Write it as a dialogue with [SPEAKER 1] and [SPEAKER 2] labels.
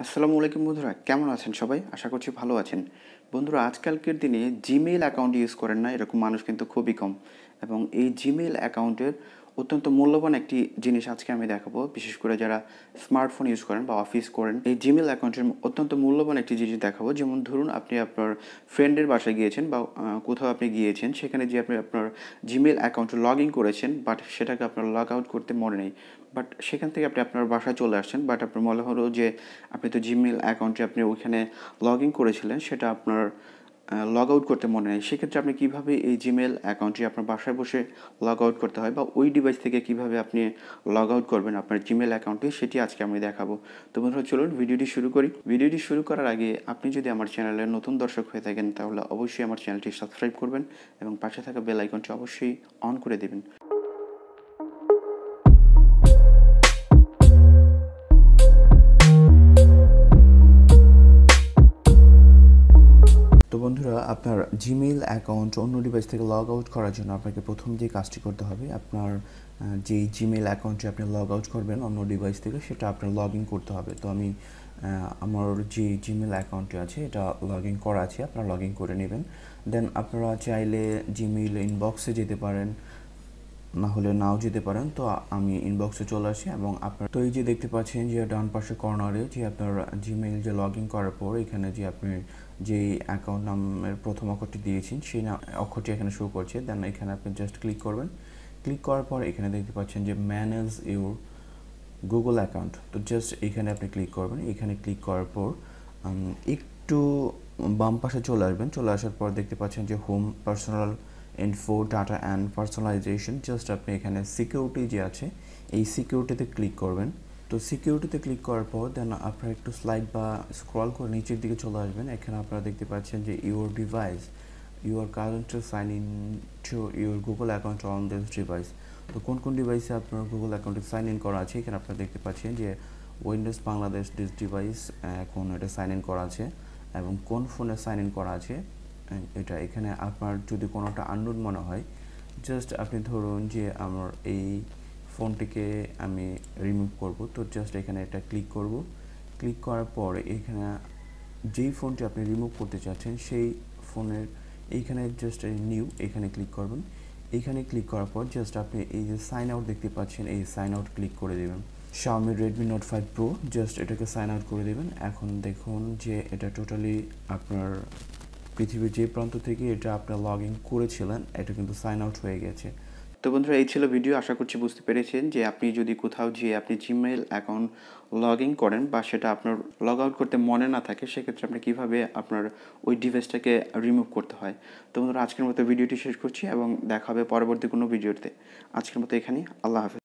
[SPEAKER 1] আসসালামু আলাইকুম বন্ধুরা, কেমন আছেন সবাই? আশা করছি ভালো আছেন। বন্ধুরা, আজকালকের দিনে জিমেইল অ্যাকাউন্ট ইউজ করেন না এরকম মানুষ কিন্তু খুবই কম, এবং এই জিমেইল অ্যাকাউন্টের অত্যন্ত মূল্যবান একটি জিনিস আজকে আমি দেখাবো। বিশেষ করে যারা স্মার্টফোন ইউজ করেন বা অফিস করেন, এই জিমেইল অ্যাকাউন্টের অত্যন্ত মূল্যবান একটি জিনিস দেখাবো। যেমন ধরুন, আপনি আপনার ফ্রেন্ডের বাসায় গিয়েছেন বা কোথাও আপনি গিয়েছেন, সেখানে যে আপনি আপনার জিমেইল অ্যাকাউন্টে লগ ইন করেছেন, বাট সেটাকে আপনার লগ আউট করতে মনে নেই। বাট সেখান থেকে আপনি আপনার বাসায় চলে আসছেন, বাট আপনার মনে হলো যে আপনি তো জিমেইল অ্যাকাউন্টে আপনি ওইখানে লগ ইন করেছিলেন, সেটা আপনার লগ আউট করতে মনে নেই। সেক্ষেত্রে আপনি কীভাবে এই জিমেইল অ্যাকাউন্টটি আপনার বাসায় বসে লগ আউট করতে হয়, বা ওই ডিভাইস থেকে কীভাবে আপনি লগ আউট করবেন আপনার জিমেইল অ্যাকাউন্টে, সেটি আজকে আমি দেখাবো। তো বন্ধুরা, চলুন ভিডিওটি শুরু করি। ভিডিওটি শুরু করার আগে আপনি যদি আমার চ্যানেলের নতুন দর্শক হয়ে থাকেন, তাহলে অবশ্যই আমার চ্যানেলটি সাবস্ক্রাইব করবেন এবং পাশে থাকা বেল আইকনটি অবশ্যই অন করে দেবেন। তো বন্ধুরা, আপনার জিমেইল অ্যাকাউন্ট অন্য ডিভাইস থেকে লগ আউট করার জন্য আপনাকে প্রথম যে কাজটি করতে হবে, আপনার যেই জিমেইল অ্যাকাউন্টে আপনি লগ আউট করবেন অন্য ডিভাইস থেকে, সেটা আপনার লগ ইন করতে হবে। তো আমি আমার যে জিমেইল অ্যাকাউন্টটি আছে এটা লগ ইন করা আছে, আপনারা লগ ইন করে নেবেন। দেন আপনারা চাইলে জিমেইল ইনবক্সে যেতে পারেন, না হলে নাও যেতে পারেন। তো আমি ইনবক্সে চলে আসি এবং আপনার তো এই যে দেখতে পাচ্ছেন যে ডান পাশে কর্নারে যে আপনার জিমেইল যে লগ ইন করার পর এখানে যে আপনি যেই অ্যাকাউন্ট নামের প্রথম অক্ষরটি দিয়েছেন সেই অক্ষরটি এখানে শো করছে। দেন এখানে আপনি জাস্ট ক্লিক করবেন। ক্লিক করার পর এখানে দেখতে পাচ্ছেন যে ম্যানেজ ইউর গুগল অ্যাকাউন্ট। তো জাস্ট এখানে আপনি ক্লিক করবেন। এখানে ক্লিক করার পর একটু বাম পাশে চলে আসবেন। চলে আসার পর দেখতে পাচ্ছেন যে home, personal info, data and personalisation. Just আপনি এখানে সিকিউরিটি যে আছে এই সিকিউরিটিতে ক্লিক করবেন। তো সিকিউরিটিতে ক্লিক করার পর দেন আপনারা একটু স্লাইড বা স্ক্রল করে নিচের দিকে চলে আসবেন। এখানে আপনারা দেখতে পাচ্ছেন যে your device, you are currently sign in to your Google account on this device. তো কোন কোন ডিভাইসে আপনার গুগল অ্যাকাউন্টে সাইন ইন করা আছে এখানে আপনারা দেখতে পাচ্ছেন যে উইন্ডোজ বাংলাদেশ দিস ডিভাইস এখন এটা সাইন ইন করা আছে, এবং কোন ফোনে সাইন ইন করা আছে এটা। এখানে আপনার যদি কোনোটা আননোন মনে হয়, জাস্ট আপনি ধরুন যে আমার এই ফোনটিকে আমি রিমুভ করব, তো জাস্ট এখানে এটা ক্লিক করব। ক্লিক করার পর এখানে যেই ফোনটি আপনি রিমুভ করতে চাচ্ছেন সেই ফোনের এইখানে জাস্ট নিউ এখানে ক্লিক করবেন। এইখানে ক্লিক করার পর জাস্ট আপনি এই যে সাইন আউট দেখতে পাচ্ছেন, এই সাইন আউট ক্লিক করে দেবেন। Xiaomi Redmi Note 5 Pro, just এটাকে সাইন আউট করে দেবেন। এখন দেখুন যে এটা টোটালি আপনার পৃথিবীর যে প্রান্ত থেকে এটা আপনার লগ ইন করেছিলেন এটা কিন্তু সাইন আউট হয়ে গেছে। তো বন্ধুরা, এই ছিল ভিডিও। আশা করছি বুঝতে পেরেছেন যে আপনি যদি কোথাও যেয়ে আপনি জিমেইল অ্যাকাউন্ট লগ ইন করেন বা সেটা আপনার লগ আউট করতে মনে না থাকে, সেক্ষেত্রে আপনি কীভাবে আপনার ওই ডিভাইসটাকে রিমুভ করতে হয়। তো বন্ধুরা, আজকের মতো ভিডিওটি শেষ করছি এবং দেখা হবে পরবর্তী কোনো ভিডিওতে। আজকের মতো এখানেই। আল্লাহ হাফেজ।